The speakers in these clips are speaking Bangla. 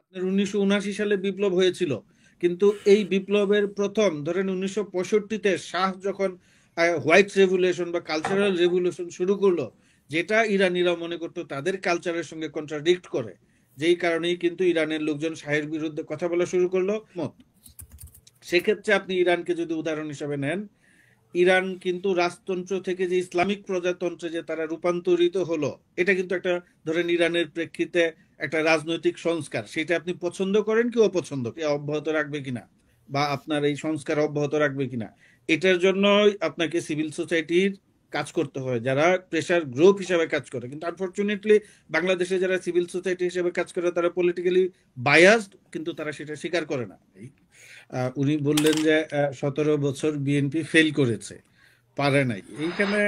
আপনার 1979 সালে বিপ্লব হয়েছিল, কিন্তু এই বিপ্লবের প্রথম ধরেন 1965-তে শাহ যখন হোয়াইট রেভলিউশন বা কালচারাল রেভলিউশন শুরু করলো, যেটা ইরানিরা মনে করতো তাদের কালচারের সঙ্গে কন্ট্রাডিক্ট করে, যেই কারণেই কিন্তু ইরানের লোকজন শাহের বিরুদ্ধে কথা বলা শুরু করলো মত। সেক্ষেত্রে আপনি ইরানকে যদি উদাহরণ হিসাবে নেন, ইরান কিন্তু রাজতন্ত্র থেকে যে ইসলামিক প্রজাতন্ত্রে যে তারা রূপান্তরিত হলো, এটা কিন্তু একটা ধরেন ইরানের প্রেক্ষিতে একটা রাজনৈতিক সংস্কার। সেটা আপনি পছন্দ করেন কি অপছন্দ, কি অব্যাহত রাখবে কিনা, বা আপনার এই সংস্কার অব্যাহত রাখবে কিনা, এটার জন্য আপনাকে সিভিল সোসাইটির কাজ করতে হয়, যারা প্রেশার গ্রুপ হিসাবে কাজ করে। কিন্তু আনফরচুনেটলি বাংলাদেশে যারা সিভিল সোসাইটি হিসেবে কাজ করে তারা পলিটিক্যালি বায়াসড, কিন্তু তারা সেটা স্বীকার করে না। উনি বললেন যে 17 বছর বিএনপি ফেল করেছে, পারে নাই। এইখানে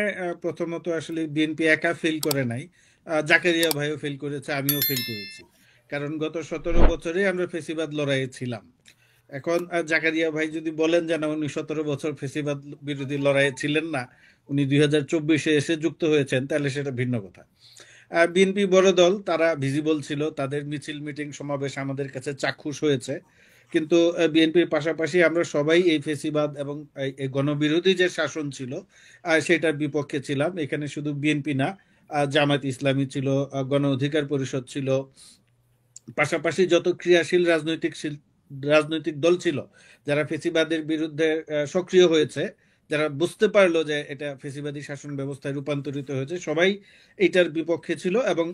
প্রথমত আসলে বিএনপি একা ফেল করে নাই, জাকারিয়া ভাইও ফেল করেছে, আমিও ফেল করেছি। কারণ গত 17 বছরে আমরা ফেসিবাদ লড়াইয়ে ছিলাম। এখন জাকারিয়া ভাই যদি বলেন যে না, উনি 17 বছর ফেসিবাদ বিরোধী লড়াইয়ে ছিলেন না, উনি 2024-এ এসে যুক্ত হয়েছেন, তাহলে সেটা ভিন্ন কথা। বিএনপি বড় দল, তারা ভিজিবল ছিল, তাদের মিছিল মিটিং সমাবেশ আমাদের কাছে চাক্ষুষ হয়েছে। কিন্তু বিএনপির পাশাপাশি আমরা সবাই এই ফেসিবাদ এবং এই গণবিরোধী যে শাসন ছিল সেটার বিপক্ষে ছিলাম। এখানে শুধু বিএনপি না, জামায়াত ইসলামী ছিল, গণ অধিকার পরিষদ ছিল, পাশাপাশি যত ক্রিয়াশীল রাজনৈতিক দল ছিল যারা ফেসিবাদের বিরুদ্ধে সক্রিয় হয়েছে, যারা বুঝতে পারলো যে এটা ফেসিবাদী শাসন ব্যবস্থায় রূপান্তরিত হয়েছে, সবাই এইটার বিপক্ষে ছিল। এবং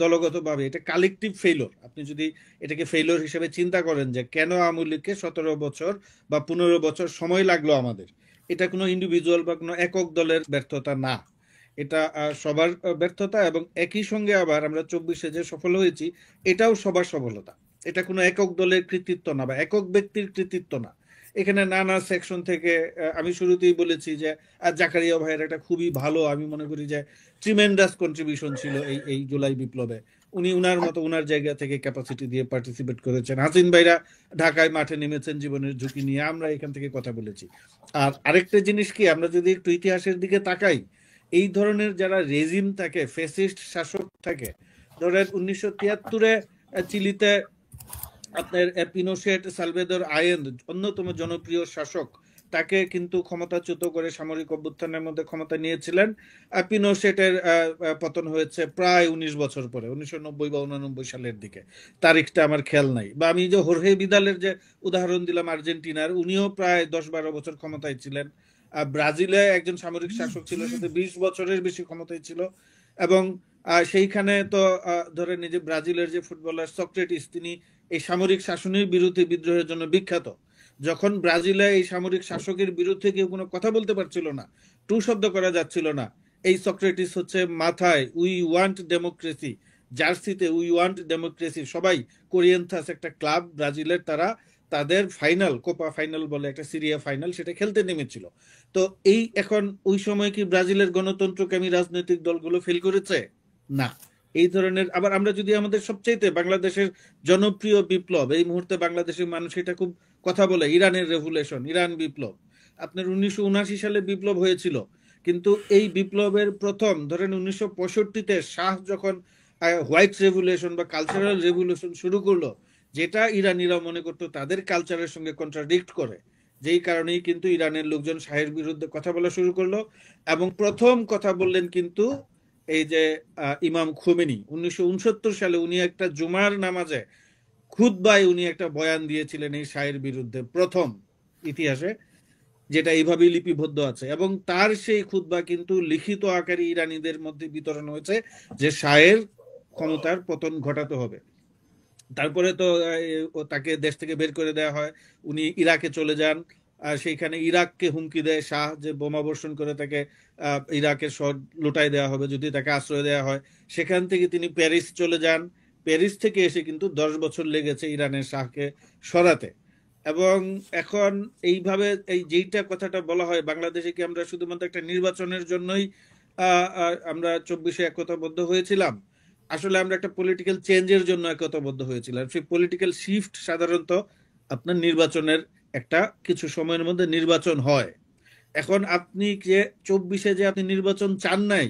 দলগতভাবে এটা কালেকটিভ ফেইলর। আপনি যদি এটাকে ফেইলর হিসেবে চিন্তা করেন যে কেন আওয়ামী লীগকে 17 বছর বা 15 বছর সময় লাগলো আমাদের, এটা কোনো ইন্ডিভিজুয়াল বা কোনো একক দলের ব্যর্থতা না, এটা সবার ব্যর্থতা। এবং একই সঙ্গে আবার আমরা 24-এ যে সফল হয়েছি, এটাও সবার সফলতা। এটা কোনো একক দলের কৃতিত্ব না বা একক ব্যক্তির কৃতিত্ব না। এখানে নানা সেকশন থেকে আমি শুরুতেই বলেছি যে জাকারিয়া ভাইয়ের একটা খুবই ভালো, আমি মনে করি যে ট্রিমেন্ডাস কন্ট্রিবিউশন ছিল এই এই জুলাই বিপ্লবে। উনি উনার মতো উনার জায়গা থেকে ক্যাপাসিটি দিয়ে পার্টিসিপেট করেছেন। হাসিন ভাইরা ঢাকায় মাঠে নেমেছেন জীবনের ঝুঁকি নিয়ে, আমরা এখান থেকে কথা বলেছি। আর আরেকটা জিনিস কি, আমরা যদি একটু ইতিহাসের দিকে তাকাই, এই ধরনের যারা রেজিম থাকে, ফ্যাসিস্ট শাসক থাকে, ধরেন 1973-এ চিলিতে আপনার পিনোশেট, সালভেদর আয়েন্দ অন্যতম জনপ্রিয় শাসক, তাকে কিন্তু ক্ষমতাচ্যুত করে সামরিক অভ্যুত্থানের মধ্যে ক্ষমতা নিয়েছিলেন। পিনোশেটের পতন হয়েছে প্রায় 19 বছর পরে, 1990 বা 1999 সালের দিকে, তারিখটা আমার খেয়াল নাই। বা আমি যে হোর্হে বিদালের যে উদাহরণ দিলাম আর্জেন্টিনার, উনিও প্রায় 10-12 বছর ক্ষমতায় ছিলেন। ব্রাজিলে একজন সামরিক শাসক ছিল, সাথে 20 বছরের বেশি ক্ষমতায় ছিল। এবং সেইখানে তো ধরেন এই যে ব্রাজিলের যে ফুটবলার সক্রেটিস, তিনি এই সামরিক শাসনের বিরুদ্ধে বিদ্রোহের জন্য বিখ্যাত। যখন ব্রাজিলে এই সামরিক শাসকের বিরুদ্ধে কেউ কোনো কথা বলতে পারছিল না, টু শব্দ করা যাচ্ছিল না, এই সক্রেটিস হচ্ছে মাথায় উই ওয়ান্ট ডেমোক্রেসি, জার্সিতে উই ওয়ান্ট ডেমোক্রেসি, সবাই কোরিয়েন্থাস একটা ক্লাব ব্রাজিলের, তারা তাদের ফাইনাল, কোপা ফাইনাল বলে একটা সিরিয়া ফাইনাল, সেটা খেলতে নেমেছিল। তো এই এখন ওই সময় কি ব্রাজিলের গণতন্ত্রকামী রাজনৈতিক দলগুলো ফেল করেছে? না। এই ধরনের আবার আমরা যদি আমাদের সবচাইতে বাংলাদেশের জনপ্রিয় বিপ্লব, এই মুহূর্তে বাংলাদেশের মানুষ এটা খুব কথা বলে, ইরানের রেভলিউশন, ইরান বিপ্লব। আপনার 1979 সালে বিপ্লব হয়েছিল, কিন্তু এই বিপ্লবের প্রথম ধরেন 1965-তে শাহ যখন হোয়াইট রেভলিউশন বা কালচারাল রেভলিউশন শুরু করলো, যেটা ইরানিরা মনে করতো তাদের কালচারের সঙ্গে কন্ট্রাডিক্ট করে, যেই কারণেই কিন্তু ইরানের লোকজন শাহের বিরুদ্ধে কথা বলা শুরু করলো। এবং প্রথম কথা বললেন কিন্তু এই যে ইমাম খোমেনি 1969 সালে, উনি একটা জুমার নামাজে খুতবায় উনি একটা বয়ান দিয়েছিলেন এই শাহের বিরুদ্ধে, প্রথম ইতিহাসে, যেটা এইভাবেই লিপিবদ্ধ আছে। এবং তার সেই খুতবা কিন্তু লিখিত আকারে ইরানিদের মধ্যে বিতরণ হয়েছে যে শাহের ক্ষমতার পতন ঘটাতে হবে। তারপরে তো তাকে দেশ থেকে বের করে দেওয়া হয়, উনি ইরাকে চলে যান। সেইখানে ইরাককে হুমকি দেয় শাহ যে বোমা বর্ষণ করে তাকে ইরাকের শহর লুটাই দেওয়া হবে যদি তাকে আশ্রয় দেওয়া হয়। সেখান থেকে তিনি প্যারিস চলে যান। প্যারিস থেকে এসে কিন্তু 10 বছর লেগেছে ইরানের শাহকে সরাতে। এবং এখন এইভাবে এই যেইটা কথাটা বলা হয়, বাংলাদেশে কি আমরা শুধুমাত্র একটা নির্বাচনের জন্যই আমরা 24-এ একতাবদ্ধ হয়েছিলাম? আসলে আমরা একটা পলিটিক্যাল চেঞ্জের জন্য একতাবদ্ধ হয়েছিলাম। সেই পলিটিক্যাল শিফট সাধারণত আপনার নির্বাচনের একটা কিছু সময়ের মধ্যে নির্বাচন হয়। এখন আপনি যে 24-এ যে আপনি নির্বাচন চান নাই,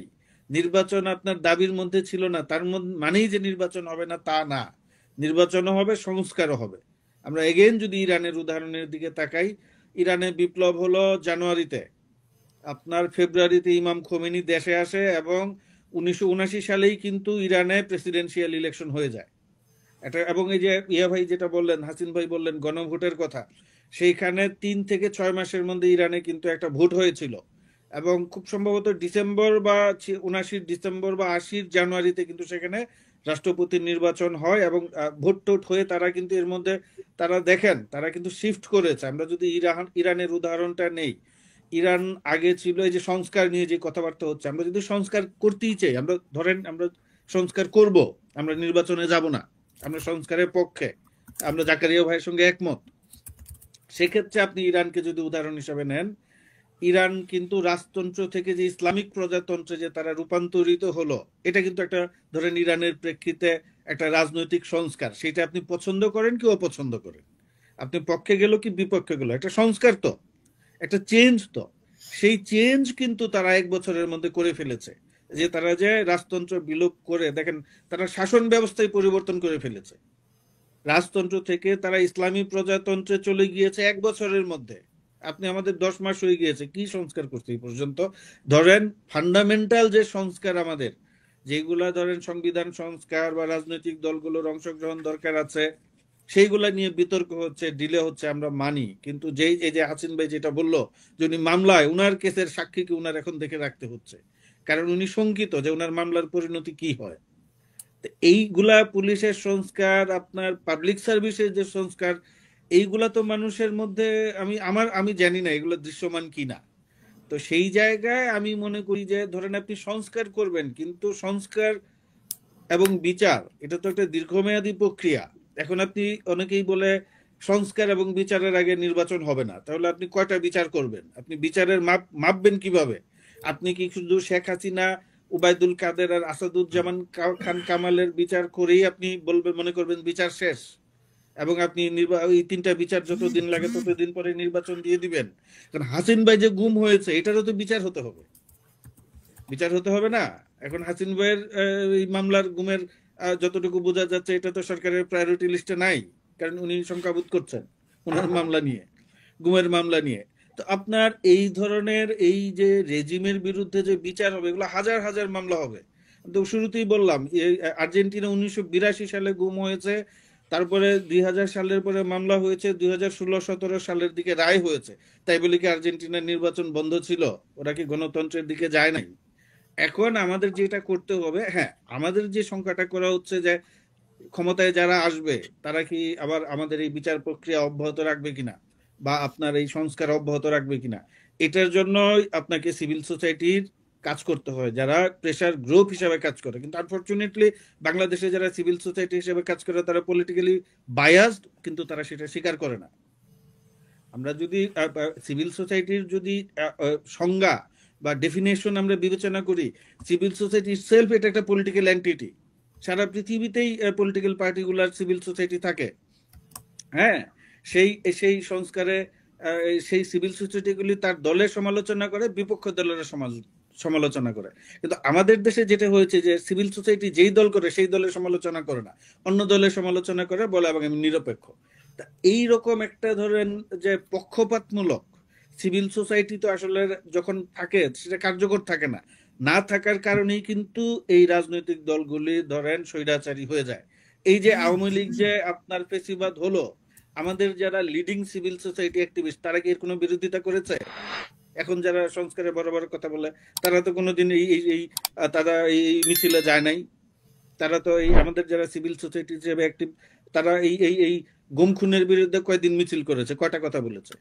নির্বাচন আপনার দাবির মধ্যে ছিল না, তার মানেই যে নির্বাচন হবে না তা না। নির্বাচনও হবে, সংস্কারও হবে। আমরা এগেন যদি ইরানের উদাহরণের দিকে তাকাই, ইরানে বিপ্লব হলো জানুয়ারিতে, আপনার ফেব্রুয়ারিতে ইমাম খোমেনি দেশে আসে এবং 1979 সালেই কিন্তু ইরানে প্রেসিডেন্সিয়াল ইলেকশন হয়ে যায়। এটা, এবং এই যে ইয়া ভাই যেটা বললেন, হাসিন ভাই বললেন গণভোটের কথা, সেইখানে 3 থেকে 6 মাসের মধ্যে ইরানে কিন্তু একটা ভোট হয়েছিল, এবং খুব সম্ভবত ডিসেম্বর বা 79 ডিসেম্বর বা 80 জানুয়ারিতে কিন্তু সেখানে রাষ্ট্রপতির নির্বাচন হয়, এবং ভোট টোট হয়ে তারা কিন্তু এর মধ্যে তারা দেখেন তারা কিন্তু শিফট করেছে। আমরা যদি ইরানের উদাহরণটা নেই, ইরান আগে ছিল এই যে সংস্কার নিয়ে যে কথাবার্তা হচ্ছে, আমরা যদি সংস্কার করতেই চাই, আমরা ধরেন আমরা সংস্কার করব, আমরা নির্বাচনে যাব না, আমরা সংস্কারের পক্ষে, আমরা জাকারিয়া ভাইয়ের সঙ্গে একমত, সেক্ষেত্রে আপনি ইরানকে যদি উদাহরণ হিসাবে নেন, ইরান কিন্তু রাজতন্ত্র থেকে যে ইসলামিক প্রজাতন্ত্রে যে তারা রূপান্তরিত হলো, এটা কিন্তু একটা, ধরেন ইরানের প্রেক্ষিতে একটা রাজনৈতিক সংস্কার, সেটা আপনি পছন্দ করেন কি অপছন্দ করেন, আপনি পক্ষে গেল কি বিপক্ষে গেল, একটা সংস্কার তো, একটা চেঞ্জ তো, সেই চেঞ্জ কিন্তু তারা 1 বছরের মধ্যে করে ফেলেছে। যে তারা যে রাজতন্ত্র বিলোপ করে, দেখেন তারা শাসন ব্যবস্থায় পরিবর্তন করে ফেলেছে, রাজতন্ত্র থেকে তারা ইসলামী প্রজাতন্ত্রে চলে গিয়েছে 1 বছরের মধ্যে। আপনি, আমাদের 10 মাস হয়ে গিয়েছে, কি সংস্কার করছে এই পর্যন্ত? ধরেন ফান্ডামেন্টাল যে সংস্কার আমাদের, যেগুলা ধরেন সংবিধান সংস্কার বা রাজনৈতিক দলগুলোর অংশগ্রহণ দরকার আছে, সেইগুলা নিয়ে বিতর্ক হচ্ছে, ডিলে হচ্ছে, আমরা মানি। কিন্তু যেই এই যে হাসিন ভাই যেটা বললো, যে উনি মামলায় উনার কেসের সাক্ষীকে উনার এখন দেখে রাখতে হচ্ছে, কারণ উনি শঙ্কিত যে উনার মামলার পরিণতি কি হয়। এইগুলা পুলিশের সংস্কার, আপনার পাবলিক সার্ভিসের যে সংস্কার, এইগুলা তো মানুষের মধ্যে, আমি জানি না এগুলো দৃশ্যমান কিনা। তো সেই জায়গায় আমি মনে করি যে ধরেন আপনি সংস্কার করবেন, কিন্তু সংস্কার এবং বিচার এটা তো একটা দীর্ঘমেয়াদী প্রক্রিয়া। এখন আপনি, অনেকেই বলে সংস্কার এবং বিচারের আগে নির্বাচন হবে না, তাহলে আপনি কয়টা বিচার করবেন? আপনি বিচারের মাপবেন কিভাবে? আপনি কি শুধু শেখ হাসিনা, উবাইদুল কাদের আর আসাদুজ্জামান খান কামালের বিচার করেই আপনি বলবেন, মনে করবেন বিচার শেষ, এবং আপনি ওই 3টা বিচার যতদিন লাগে ততদিন পরে নির্বাচন দিয়ে দিবেন? কারণ হাসিন ভাই যে গুম হয়েছে, এটারও তো বিচার হতে হবে, বিচার হতে হবে না? এখন হাসিন ভাইয়ের এই মামলার গুমের যতটুকু বোঝা যাচ্ছে, এটা তো সরকারের প্রায়োরিটি লিস্টে নাই, কারণ উনি সংখ্যাবোধ করছেন ওনার মামলা নিয়ে, গুমের মামলা নিয়ে। তো আপনার এই ধরনের এই যে রেজিমের বিরুদ্ধে যে বিচার হবে, এগুলো হাজার হাজার মামলা হবে। তো শুরুতেই বললাম, আর্জেন্টিনা 1982 সালে গুম হয়েছে, তারপরে 2000 সালের পরে মামলা হয়েছে, 2016-17 সালের দিকে রায় হয়েছে। তাই বলে কি আর্জেন্টিনার নির্বাচন বন্ধ ছিল? ওরা কি গণতন্ত্রের দিকে যায় নাই? এখন আমাদের যেটা করতে হবে, হ্যাঁ, আমাদের যে সংখ্যাটা করা হচ্ছে যে ক্ষমতায় যারা আসবে তারা কি আবার আমাদের এই বিচার প্রক্রিয়া অব্যাহত রাখবে কিনা, বা আপনার এই সংস্কার অব্যাহত রাখবে কিনা, এটার জন্য আপনাকে সিভিল সোসাইটির কাজ করতে হয়, যারা প্রেসার গ্রুপ হিসাবে কাজ করে। কিন্তু আনফরচুনেটলি বাংলাদেশে যারা সিভিল সোসাইটি হিসেবে কাজ করে তারা পলিটিক্যালি বায়াসড, কিন্তু তারা সেটা স্বীকার করে না। আমরা যদি সিভিল সোসাইটির যদি সংজ্ঞা বা ডেফিনেশন আমরা বিবেচনা করি, সিভিল সোসাইটি সেলফ এটা একটা পলিটিক্যাল এন্টিটি। সারা পৃথিবীতেই পলিটিক্যাল পার্টিগুলার সিভিল সোসাইটি থাকে। হ্যাঁ, সেই সেই সংস্কারে সেই সিভিল সোসাইটিগুলি তার দলের সমালোচনা করে, বিপক্ষ দলের সমালোচনা করে। কিন্তু আমাদের দেশে যেটা হয়েছে যে সিভিল সোসাইটি যেই দল করে সেই দলের সমালোচনা করে না, অন্য দলের সমালোচনা করে, বলে এবং আমি নিরপেক্ষ। তা এইরকম একটা ধরেন যে পক্ষপাতমূলক সিভিল সোসাইটি তো আসলে যখন থাকে সেটা কার্যকর থাকে না, না থাকার কারণেই কিন্তু এই রাজনৈতিক দলগুলি ধরেন স্বৈরাচারী হয়ে যায়। এই যে আওয়ামী লীগ যে আপনার ফেসিবাদ হলো, আমাদের যারা লিডিং সিভিল সোসাইটি অ্যাক্টিভিস্ট তারা কি এর কোনো বিরোধিতা করেছে? এখন যারা সংস্কারে বড় বড় কথা বলে, তারা তো কোনোদিন এই এই এই, তারা এই মিছিলে যায় নাই। তারা তো এই আমাদের যারা সিভিল সোসাইটি হিসেবে অ্যাক্টিভ, তারা এই এই এই গুম খুনের বিরুদ্ধে কয়দিন মিছিল করেছে, কয়টা কথা বলেছে?